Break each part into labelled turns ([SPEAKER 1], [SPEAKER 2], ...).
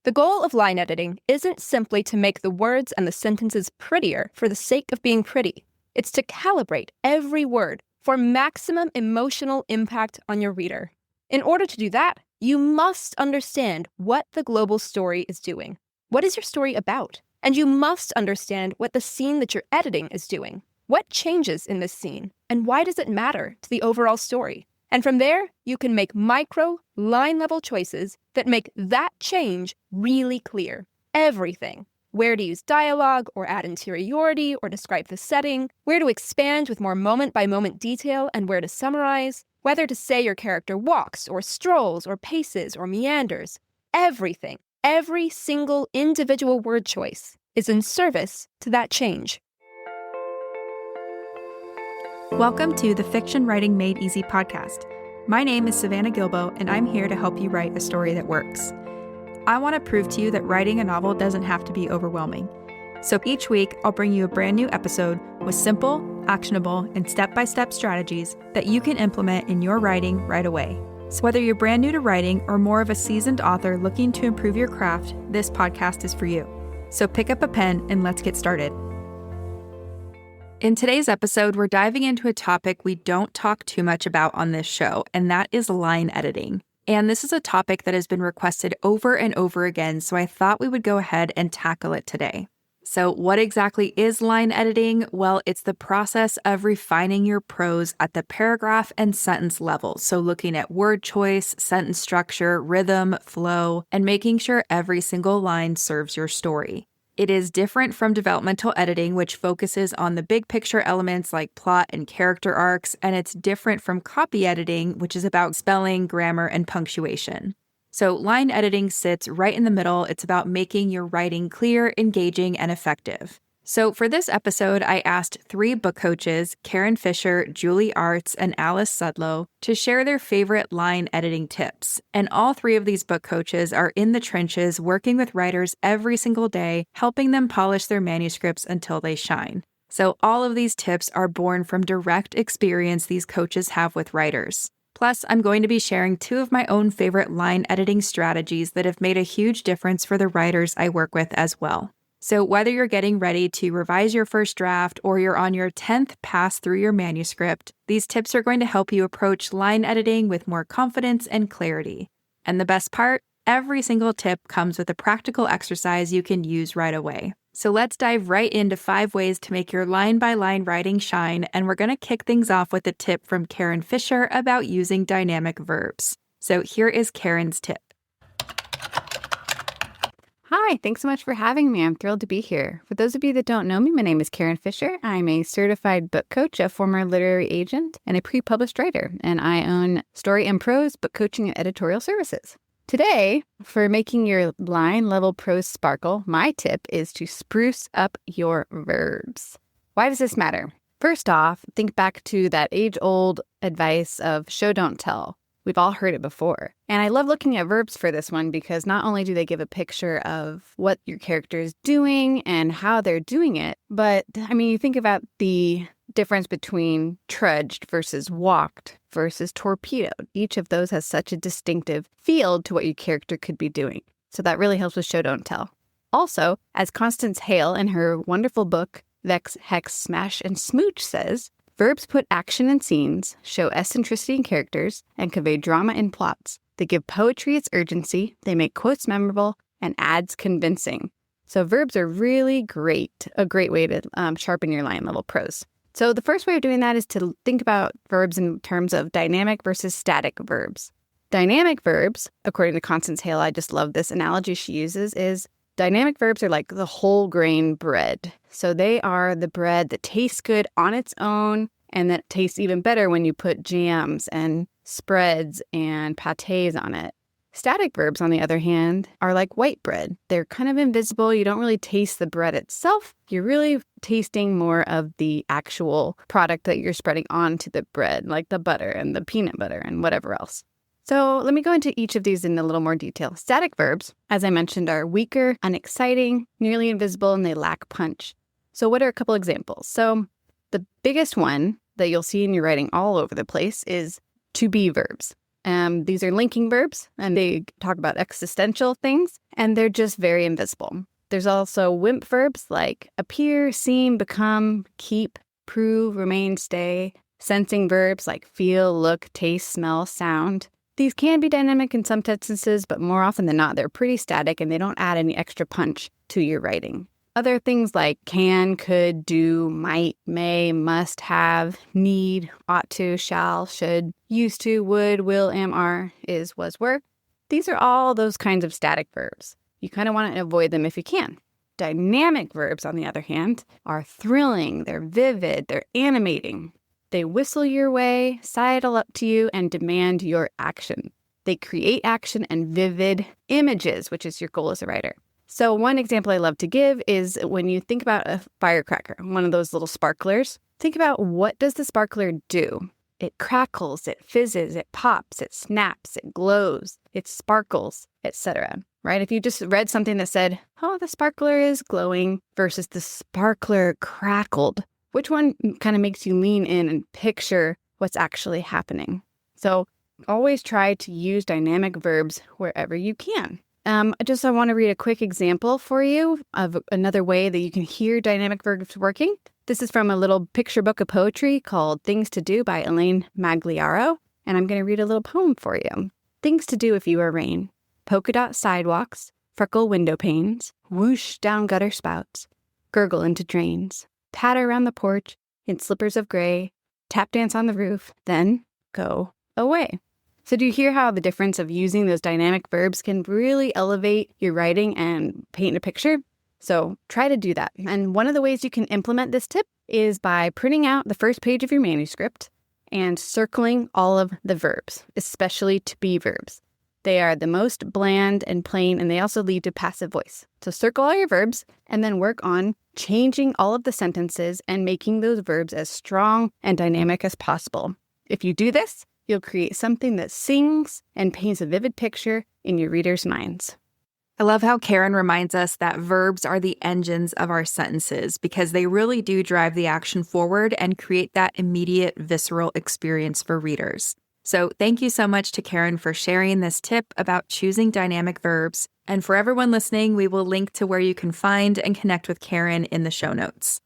[SPEAKER 1] The goal of line editing isn't simply to make the words and the sentences prettier for the sake of being pretty. It's to calibrate every word for maximum emotional impact on your reader. In order to do that, you must understand what the global story is doing. What is your story about? And you must understand what the scene that you're editing is doing. What changes in this scene, and why does it matter to the overall story? And from there, you can make micro, line-level choices that make that change really clear. Everything. Where to use dialogue, or add interiority, or describe the setting, where to expand with more moment-by-moment detail, and where to summarize, whether to say your character walks, or strolls, or paces, or meanders. Everything, every single individual word choice is in service to that change.
[SPEAKER 2] Welcome to the Fiction Writing Made Easy podcast. My name is Savannah Gilbo, and I'm here to help you write a story that works. I want to prove to you that writing a novel doesn't have to be overwhelming. So each week, I'll bring you a brand new episode with simple, actionable, and step-by-step strategies that you can implement in your writing right away. So whether you're brand new to writing or more of a seasoned author looking to improve your craft, this podcast is for you. So pick up a pen and let's get started. In today's episode, we're diving into a topic we don't talk too much about on this show, and that is line editing. And this is a topic that has been requested over and over again, so I thought we would go ahead and tackle it today. So what exactly is line editing? Well, it's the process of refining your prose at the paragraph and sentence level. So looking at word choice, sentence structure, rhythm, flow, and making sure every single line serves your story. It is different from developmental editing, which focuses on the big picture elements like plot and character arcs, and it's different from copy editing, which is about spelling, grammar, and punctuation. So line editing sits right in the middle. It's about making your writing clear, engaging, and effective. So for this episode, I asked 3 book coaches, Karyn Fischer, Julie Artz, and Alice Sudlow, to share their favorite line editing tips. And all 3 of these book coaches are in the trenches working with writers every single day, helping them polish their manuscripts until they shine. So all of these tips are born from direct experience these coaches have with writers. Plus, I'm going to be sharing 2 of my own favorite line editing strategies that have made a huge difference for the writers I work with as well. So whether you're getting ready to revise your first draft or you're on your 10th pass through your manuscript, these tips are going to help you approach line editing with more confidence and clarity. And the best part, every single tip comes with a practical exercise you can use right away. So let's dive right into 5 ways to make your line-by-line writing shine, and we're going to kick things off with a tip from Karyn Fischer about using dynamic verbs. So here is Karyn's tip.
[SPEAKER 3] Hi, thanks so much for having me. I'm thrilled to be here. For those of you that don't know me, my name is Karyn Fischer. I'm a certified book coach, a former literary agent, and a pre-published writer, and I own Story and Prose book coaching and editorial services. Today, for making your line-level prose sparkle, my tip is to spruce up your verbs. Why does this matter? First off, think back to that age-old advice of show, don't tell. We've all heard it before. And I love looking at verbs for this one because not only do they give a picture of what your character is doing and how they're doing it, but you think about the difference between trudged versus walked versus torpedoed. Each of those has such a distinctive feel to what your character could be doing. So that really helps with show, don't tell. Also, as Constance Hale in her wonderful book, Vex, Hex, Smash, and Smooch says, verbs put action in scenes, show eccentricity in characters, and convey drama in plots. They give poetry its urgency, they make quotes memorable, and ads convincing. So verbs are really a great way to sharpen your line-level prose. So the first way of doing that is to think about verbs in terms of dynamic versus static verbs. Dynamic verbs, according to Constance Hale, I just love this analogy she uses, is dynamic verbs are like the whole grain bread. So they are the bread that tastes good on its own and that tastes even better when you put jams and spreads and pâtés on it. Static verbs, on the other hand, are like white bread. They're kind of invisible. You don't really taste the bread itself. You're really tasting more of the actual product that you're spreading onto the bread, like the butter and the peanut butter and whatever else. So let me go into each of these in a little more detail. Static verbs, as I mentioned, are weaker, unexciting, nearly invisible, and they lack punch. So what are a couple examples? So the biggest one that you'll see in your writing all over the place is to be verbs. These are linking verbs, and they talk about existential things, and they're just very invisible. There's also WIMP verbs like appear, seem, become, keep, prove, remain, stay. Sensing verbs like feel, look, taste, smell, sound. These can be dynamic in some instances, but more often than not, they're pretty static and they don't add any extra punch to your writing. Other things like can, could, do, might, may, must, have, need, ought to, shall, should, used to, would, will, am, are, is, was, were. These are all those kinds of static verbs. You kind of want to avoid them if you can. Dynamic verbs, on the other hand, are thrilling, they're vivid, they're animating. They whistle your way, sidle up to you, and demand your action. They create action and vivid images, which is your goal as a writer. So one example I love to give is when you think about a firecracker, one of those little sparklers, think about what does the sparkler do? It crackles, it fizzes, it pops, it snaps, it glows, it sparkles, etc. Right? If you just read something that said, oh, the sparkler is glowing versus the sparkler crackled, which one kind of makes you lean in and picture what's actually happening? So always try to use dynamic verbs wherever you can. I want to read a quick example for you of another way that you can hear dynamic verbs working. This is from a little picture book of poetry called Things to Do by Elaine Magliaro, and I'm going to read a little poem for you. Things to do if you are rain. Polka dot sidewalks, freckle window panes, whoosh down gutter spouts, gurgle into drains, patter around the porch in slippers of gray, tap dance on the roof, then go away. So do you hear how the difference of using those dynamic verbs can really elevate your writing and paint a picture? So try to do that. And one of the ways you can implement this tip is by printing out the first page of your manuscript and circling all of the verbs, especially to be verbs. They are the most bland and plain, and they also lead to passive voice. So circle all your verbs and then work on changing all of the sentences and making those verbs as strong and dynamic as possible. If you do this, you'll create something that sings and paints a vivid picture in your readers' minds.
[SPEAKER 4] I love how Karyn reminds us that verbs are the engines of our sentences because they really do drive the action forward and create that immediate visceral experience for readers. So thank you so much to Karyn for sharing this tip about choosing dynamic verbs. And for everyone listening, we will link to where you can find and connect with Karyn in the show notes.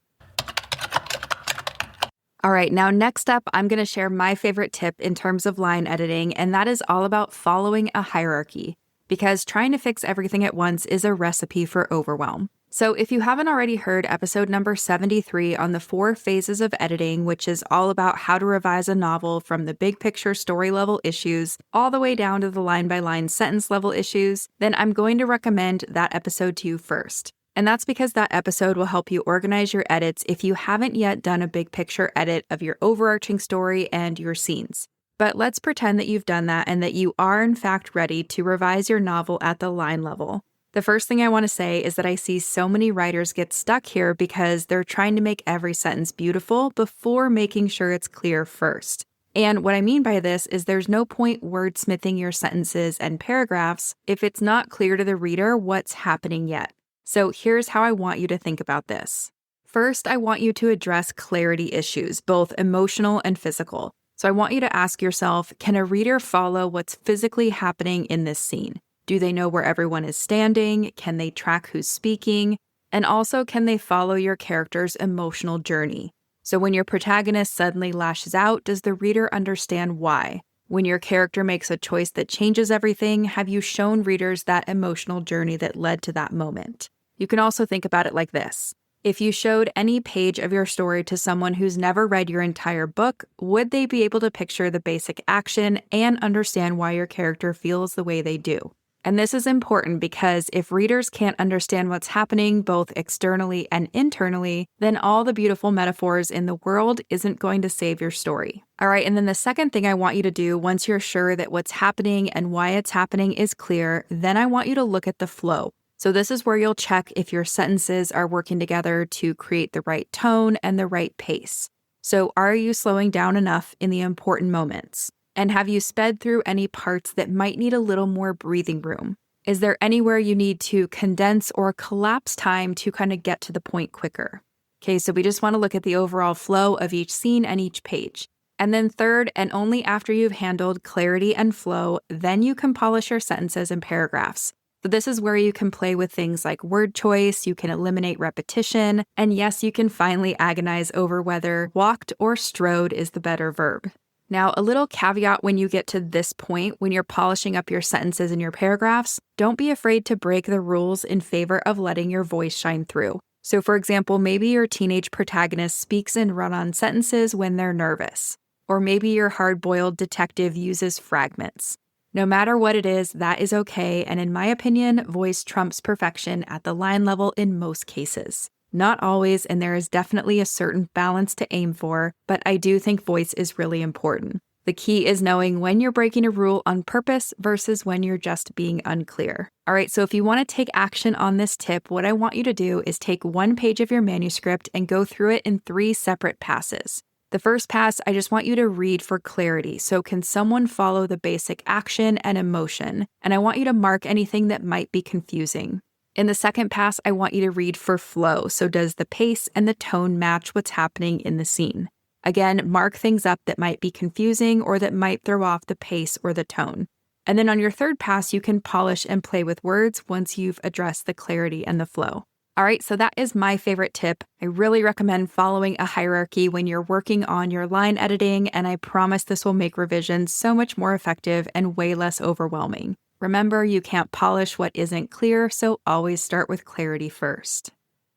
[SPEAKER 4] All right, now next up, I'm going to share my favorite tip in terms of line editing, and that is all about following a hierarchy, because trying to fix everything at once is a recipe for overwhelm. So if you haven't already heard episode number 73 on the 4 phases of editing, which is all about how to revise a novel from the big picture story level issues all the way down to the line-by-line sentence level issues, then I'm going to recommend that episode to you first. And that's because that episode will help you organize your edits if you haven't yet done a big picture edit of your overarching story and your scenes. But let's pretend that you've done that and that you are in fact ready to revise your novel at the line level. The first thing I want to say is that I see so many writers get stuck here because they're trying to make every sentence beautiful before making sure it's clear first. And what I mean by this is there's no point wordsmithing your sentences and paragraphs if it's not clear to the reader what's happening yet. So here's how I want you to think about this. First, I want you to address clarity issues, both emotional and physical. So I want you to ask yourself, can a reader follow what's physically happening in this scene? Do they know where everyone is standing? Can they track who's speaking? And also, can they follow your character's emotional journey? So when your protagonist suddenly lashes out, does the reader understand why? When your character makes a choice that changes everything, have you shown readers that emotional journey that led to that moment? You can also think about it like this. If you showed any page of your story to someone who's never read your entire book, would they be able to picture the basic action and understand why your character feels the way they do? And this is important because if readers can't understand what's happening both externally and internally, then all the beautiful metaphors in the world isn't going to save your story. All right, and then the second thing I want you to do once you're sure that what's happening and why it's happening is clear, then I want you to look at the flow. So this is where you'll check if your sentences are working together to create the right tone and the right pace. So are you slowing down enough in the important moments? And have you sped through any parts that might need a little more breathing room? Is there anywhere you need to condense or collapse time to kind of get to the point quicker? Okay, so we just want to look at the overall flow of each scene and each page. And then third, and only after you've handled clarity and flow, then you can polish your sentences and paragraphs. So this is where you can play with things like word choice, you can eliminate repetition, and yes, you can finally agonize over whether walked or strode is the better verb. Now, a little caveat when you get to this point, when you're polishing up your sentences and your paragraphs, don't be afraid to break the rules in favor of letting your voice shine through. So for example, maybe your teenage protagonist speaks in run-on sentences when they're nervous. Or maybe your hard-boiled detective uses fragments. No matter what it is, that is okay, and in my opinion, voice trumps perfection at the line level in most cases. Not always, and there is definitely a certain balance to aim for, but I do think voice is really important. The key is knowing when you're breaking a rule on purpose versus when you're just being unclear. All right, so if you want to take action on this tip, what I want you to do is take one page of your manuscript and go through it in 3 separate passes. The first pass, I just want you to read for clarity. So can someone follow the basic action and emotion? And I want you to mark anything that might be confusing. In the second pass, I want you to read for flow. So does the pace and the tone match what's happening in the scene? Again, mark things up that might be confusing or that might throw off the pace or the tone. And then on your third pass, you can polish and play with words once you've addressed the clarity and the flow. All right, so that is my favorite tip. I really recommend following a hierarchy when you're working on your line editing, and I promise this will make revisions so much more effective and way less overwhelming. Remember, you can't polish what isn't clear, so always start with clarity first.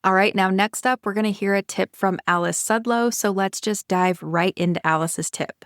[SPEAKER 4] All right, now next up, we're going to hear a tip from Alice Sudlow, so let's just dive right into Alice's tip.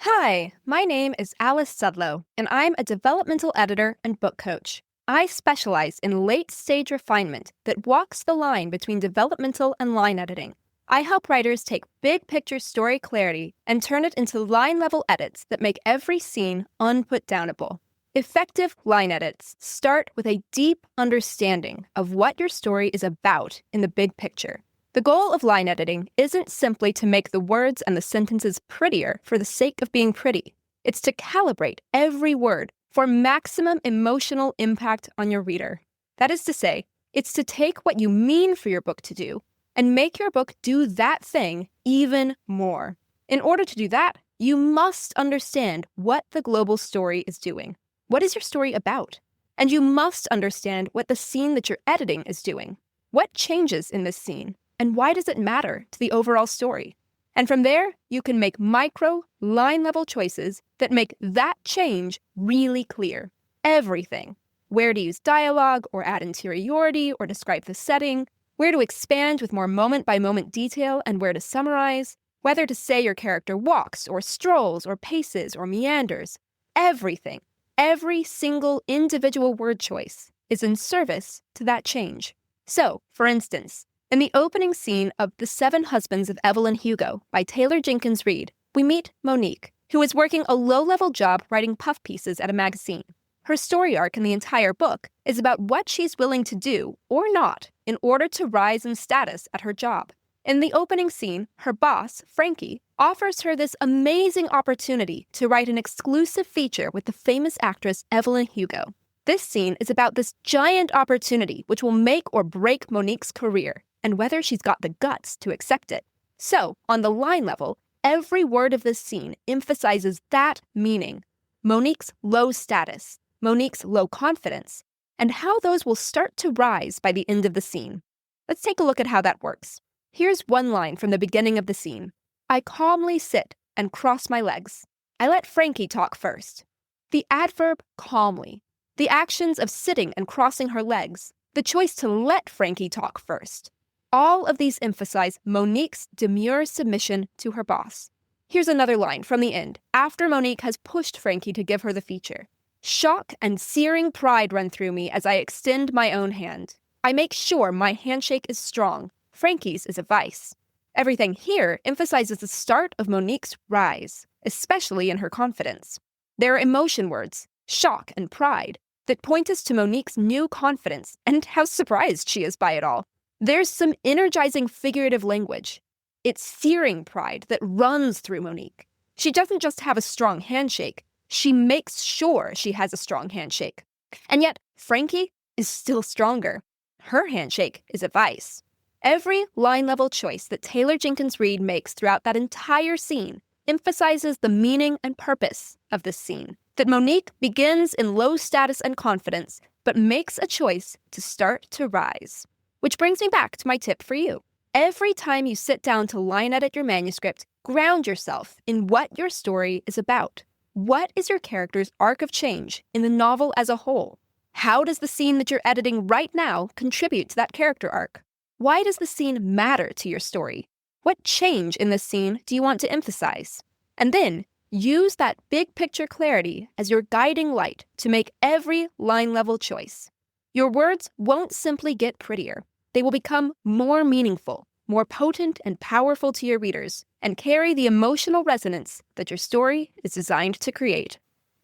[SPEAKER 1] Hi, my name is Alice Sudlow, and I'm a developmental editor and book coach. I specialize in late-stage refinement that walks the line between developmental and line editing. I help writers take big-picture story clarity and turn it into line-level edits that make every scene unputdownable. Effective line edits start with a deep understanding of what your story is about in the big picture. The goal of line editing isn't simply to make the words and the sentences prettier for the sake of being pretty. It's to calibrate every word for maximum emotional impact on your reader. That is to say, it's to take what you mean for your book to do and make your book do that thing even more. In order to do that, you must understand what the global story is doing. What is your story about? And you must understand what the scene that you're editing is doing. What changes in this scene? And why does it matter to the overall story? And from there, you can make micro, line-level choices that make that change really clear. Everything. Where to use dialogue or add interiority or describe the setting, where to expand with more moment-by-moment detail and where to summarize, whether to say your character walks or strolls or paces or meanders. Everything, every single individual word choice is in service to that change. So, for instance, in the opening scene of The 7 Husbands of Evelyn Hugo by Taylor Jenkins Reid, we meet Monique, who is working a low-level job writing puff pieces at a magazine. Her story arc in the entire book is about what she's willing to do, or not, in order to rise in status at her job. In the opening scene, her boss, Frankie, offers her this amazing opportunity to write an exclusive feature with the famous actress Evelyn Hugo. This scene is about this giant opportunity which will make or break Monique's career, and whether she's got the guts to accept it. So, on the line level, every word of this scene emphasizes that meaning, Monique's low status, Monique's low confidence, and how those will start to rise by the end of the scene. Let's take a look at how that works. Here's one line from the beginning of the scene. I calmly sit and cross my legs. I let Frankie talk first. The adverb calmly, the actions of sitting and crossing her legs, the choice to let Frankie talk first. All of these emphasize Monique's demure submission to her boss. Here's another line from the end, after Monique has pushed Frankie to give her the feature. Shock and searing pride run through me as I extend my own hand. I make sure my handshake is strong. Frankie's is a vice. Everything here emphasizes the start of Monique's rise, especially in her confidence. There are emotion words, shock and pride, that point us to Monique's new confidence and how surprised she is by it all. There's some energizing figurative language. It's searing pride that runs through Monique. She doesn't just have a strong handshake, she makes sure she has a strong handshake. And yet, Frankie is still stronger. Her handshake is a vice. Every line-level choice that Taylor Jenkins Reid makes throughout that entire scene emphasizes the meaning and purpose of this scene. That Monique begins in low status and confidence, but makes a choice to start to rise. Which brings me back to my tip for you. Every time you sit down to line edit your manuscript, ground yourself in what your story is about. What is your character's arc of change in the novel as a whole? How does the scene that you're editing right now contribute to that character arc? Why does the scene matter to your story? What change in this scene do you want to emphasize? And then, use that big picture clarity as your guiding light to make every line-level choice. Your words won't simply get prettier. They will become more meaningful, more potent and powerful to your readers, and carry the emotional resonance that your story is designed to create.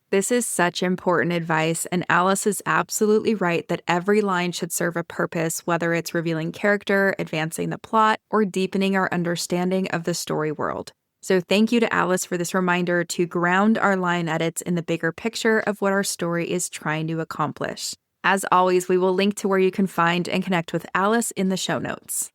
[SPEAKER 4] This is such important advice, and Alice is absolutely right that every line should serve a purpose, whether it's revealing character, advancing the plot, or deepening our understanding of the story world. So thank you to Alice for this reminder to ground our line edits in the bigger picture of what our story is trying to accomplish. As always, we will link to where you can find and connect with Alice in the show notes.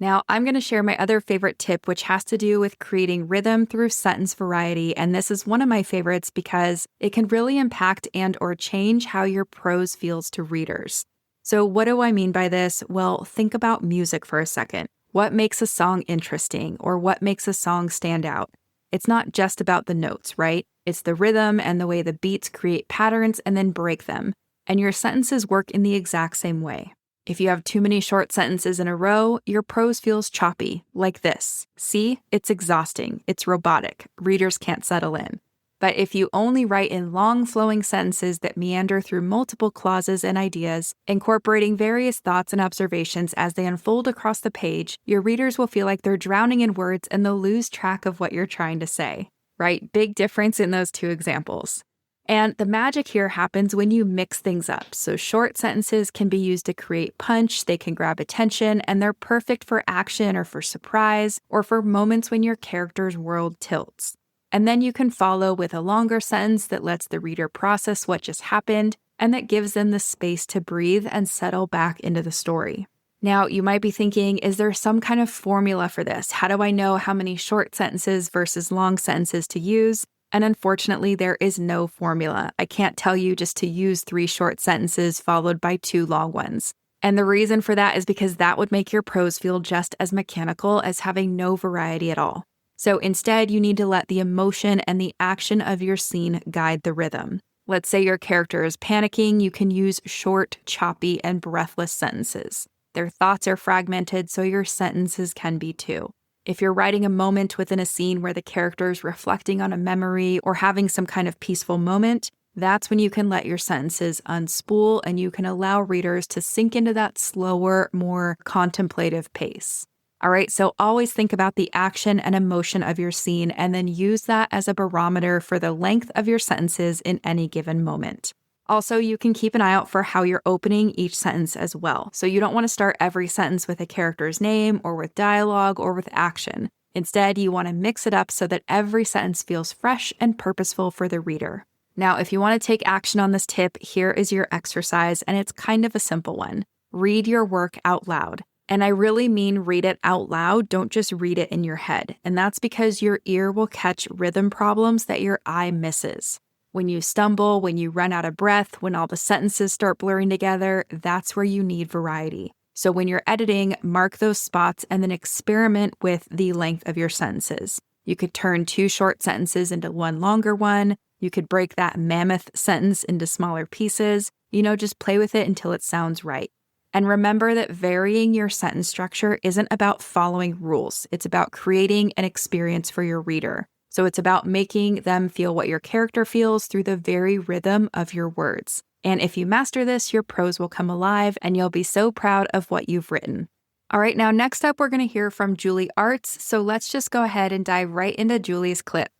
[SPEAKER 4] Now, I'm going to share my other favorite tip, which has to do with creating rhythm through sentence variety, and this is one of my favorites because it can really impact and or change how your prose feels to readers. So what do I mean by this? Well, think about music for a second. What makes a song interesting, or what makes a song stand out? It's not just about the notes, right? It's the rhythm and the way the beats create patterns and then break them, and your sentences work in the exact same way. If you have too many short sentences in a row, your prose feels choppy, like this. See? It's exhausting. It's robotic. Readers can't settle in. But if you only write in long, flowing sentences that meander through multiple clauses and ideas, incorporating various thoughts and observations as they unfold across the page, your readers will feel like they're drowning in words and they'll lose track of what you're trying to say. Right? Big difference in those two examples. And the magic here happens when you mix things up. So short sentences can be used to create punch, they can grab attention, and they're perfect for action or for surprise or for moments when your character's world tilts. And then you can follow with a longer sentence that lets the reader process what just happened and that gives them the space to breathe and settle back into the story. Now, you might be thinking, is there some kind of formula for this? How do I know how many short sentences versus long sentences to use? And unfortunately, there is no formula. I can't tell you just to use 3 short sentences followed by 2 long ones. And the reason for that is because that would make your prose feel just as mechanical as having no variety at all. So instead, you need to let the emotion and the action of your scene guide the rhythm. Let's say your character is panicking, you can use short, choppy, and breathless sentences. Their thoughts are fragmented, so your sentences can be too. If you're writing a moment within a scene where the character is reflecting on a memory or having some kind of peaceful moment, that's when you can let your sentences unspool and you can allow readers to sink into that slower, more contemplative pace. All right, so always think about the action and emotion of your scene and then use that as a barometer for the length of your sentences in any given moment. Also, you can keep an eye out for how you're opening each sentence as well. So you don't want to start every sentence with a character's name or with dialogue or with action. Instead, you want to mix it up so that every sentence feels fresh and purposeful for the reader. Now, if you want to take action on this tip, here is your exercise, and it's kind of a simple one. Read your work out loud. And I really mean read it out loud, don't just read it in your head. And that's because your ear will catch rhythm problems that your eye misses. When you stumble, when you run out of breath, when all the sentences start blurring together, that's where you need variety. So when you're editing, mark those spots and then experiment with the length of your sentences. You could turn 2 short sentences into 1 longer one. You could break that mammoth sentence into smaller pieces. Just play with it until it sounds right. And remember that varying your sentence structure isn't about following rules. It's about creating an experience for your reader. So it's about making them feel what your character feels through the very rhythm of your words. And if you master this, your prose will come alive and you'll be so proud of what you've written. All right, now next up, we're going to hear from Julie Artz. So let's just go ahead and dive right into Julie's clip.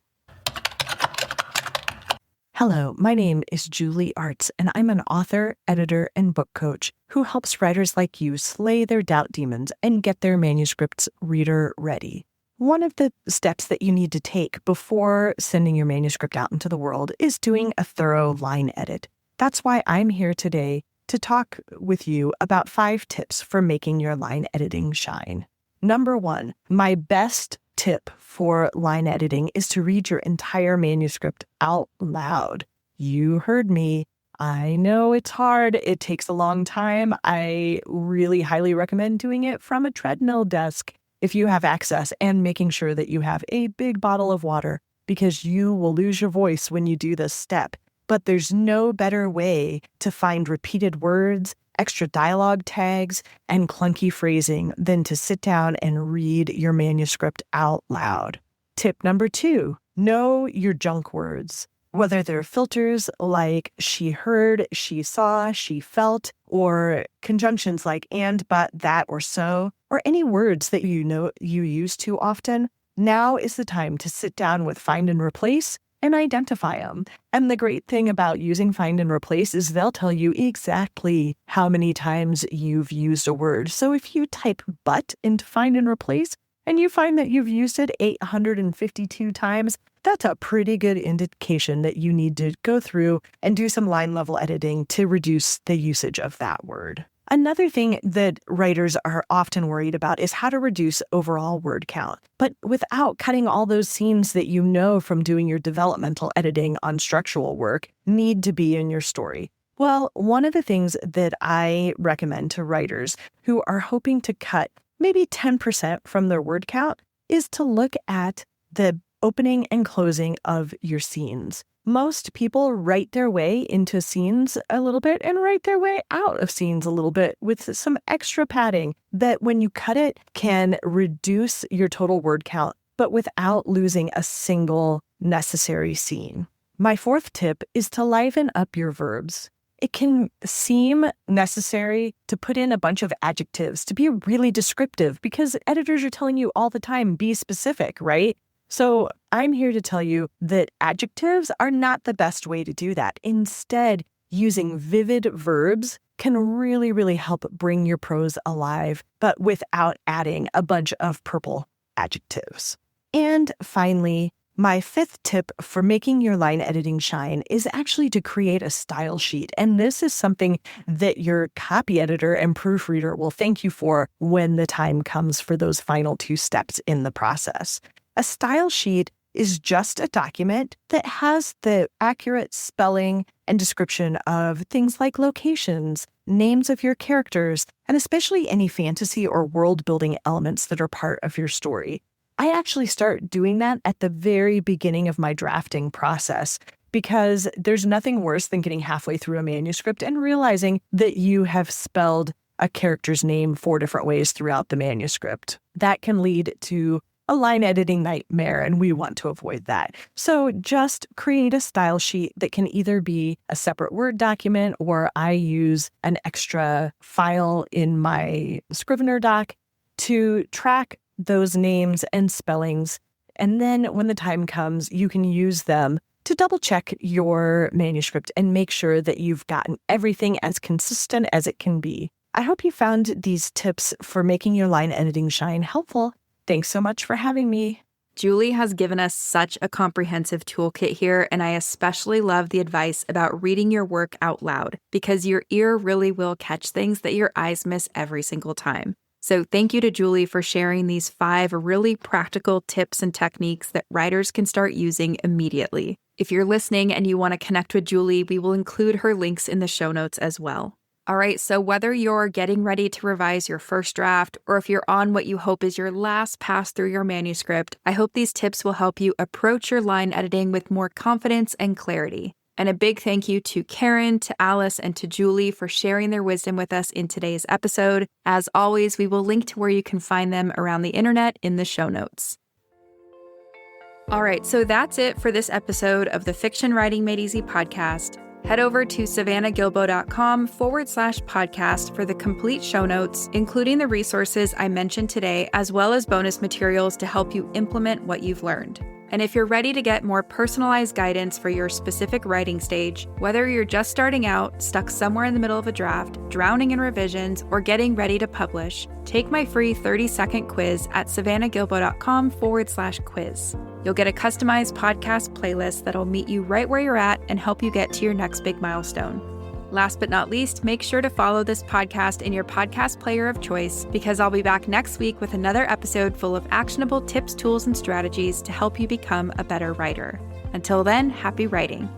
[SPEAKER 5] Hello, my name is Julie Artz, and I'm an author, editor, and book coach who helps writers like you slay their doubt demons and get their manuscripts reader ready. One of the steps that you need to take before sending your manuscript out into the world is doing a thorough line edit. That's why I'm here today to talk with you about 5 tips for making your line editing shine. Number 1, my best tip for line editing is to read your entire manuscript out loud. You heard me. I know it's hard. It takes a long time. I really highly recommend doing it from a treadmill desk if you have access, and making sure that you have a big bottle of water, because you will lose your voice when you do this step. But there's no better way to find repeated words, extra dialogue tags, and clunky phrasing than to sit down and read your manuscript out loud. Tip number 2, know your junk words. Whether they're filters like she heard, she saw, she felt, or conjunctions like and, but, that, or so, or any words that you know you use too often, now is the time to sit down with Find and Replace and identify them. And the great thing about using Find and Replace is they'll tell you exactly how many times you've used a word. So if you type but into Find and Replace and you find that you've used it 852 times, that's a pretty good indication that you need to go through and do some line level editing to reduce the usage of that word. Another thing that writers are often worried about is how to reduce overall word count, but without cutting all those scenes that you know from doing your developmental editing on structural work need to be in your story. Well, one of the things that I recommend to writers who are hoping to cut maybe 10% from their word count is to look at the opening and closing of your scenes. Most people write their way into scenes a little bit and write their way out of scenes a little bit with some extra padding that when you cut it can reduce your total word count, but without losing a single necessary scene. My 4th tip is to liven up your verbs. It can seem necessary to put in a bunch of adjectives to be really descriptive because editors are telling you all the time, be specific, right? So I'm here to tell you that adjectives are not the best way to do that. Instead, using vivid verbs can really, really help bring your prose alive, but without adding a bunch of purple adjectives. And finally, my 5th tip for making your line editing shine is actually to create a style sheet. And this is something that your copy editor and proofreader will thank you for when the time comes for those final 2 steps in the process. A style sheet is just a document that has the accurate spelling and description of things like locations, names of your characters, and especially any fantasy or world-building elements that are part of your story. I actually start doing that at the very beginning of my drafting process because there's nothing worse than getting halfway through a manuscript and realizing that you have spelled a character's name 4 different ways throughout the manuscript. That can lead to a line editing nightmare, and we want to avoid that. So just create a style sheet that can either be a separate Word document, or I use an extra file in my Scrivener doc to track those names and spellings. And then when the time comes, you can use them to double check your manuscript and make sure that you've gotten everything as consistent as it can be. I hope you found these tips for making your line editing shine helpful. Thanks so much for having me.
[SPEAKER 4] Julie has given us such a comprehensive toolkit here, and I especially love the advice about reading your work out loud, because your ear really will catch things that your eyes miss every single time. So thank you to Julie for sharing these 5 really practical tips and techniques that writers can start using immediately. If you're listening and you want to connect with Julie, we will include her links in the show notes as well. All right, so whether you're getting ready to revise your first draft or if you're on what you hope is your last pass through your manuscript, I hope these tips will help you approach your line editing with more confidence and clarity. And a big thank you to Karyn, to Alice, and to Julie for sharing their wisdom with us in today's episode. As always, we will link to where you can find them around the internet in the show notes. All right, so that's it for this episode of the Fiction Writing Made Easy podcast. Head over to savannahgilbo.com/podcast for the complete show notes, including the resources I mentioned today, as well as bonus materials to help you implement what you've learned. And if you're ready to get more personalized guidance for your specific writing stage, whether you're just starting out, stuck somewhere in the middle of a draft, drowning in revisions, or getting ready to publish, take my free 30-second quiz at savannahgilbo.com/quiz. You'll get a customized podcast playlist that'll meet you right where you're at and help you get to your next big milestone. Last but not least, make sure to follow this podcast in your podcast player of choice, because I'll be back next week with another episode full of actionable tips, tools, and strategies to help you become a better writer. Until then, happy writing.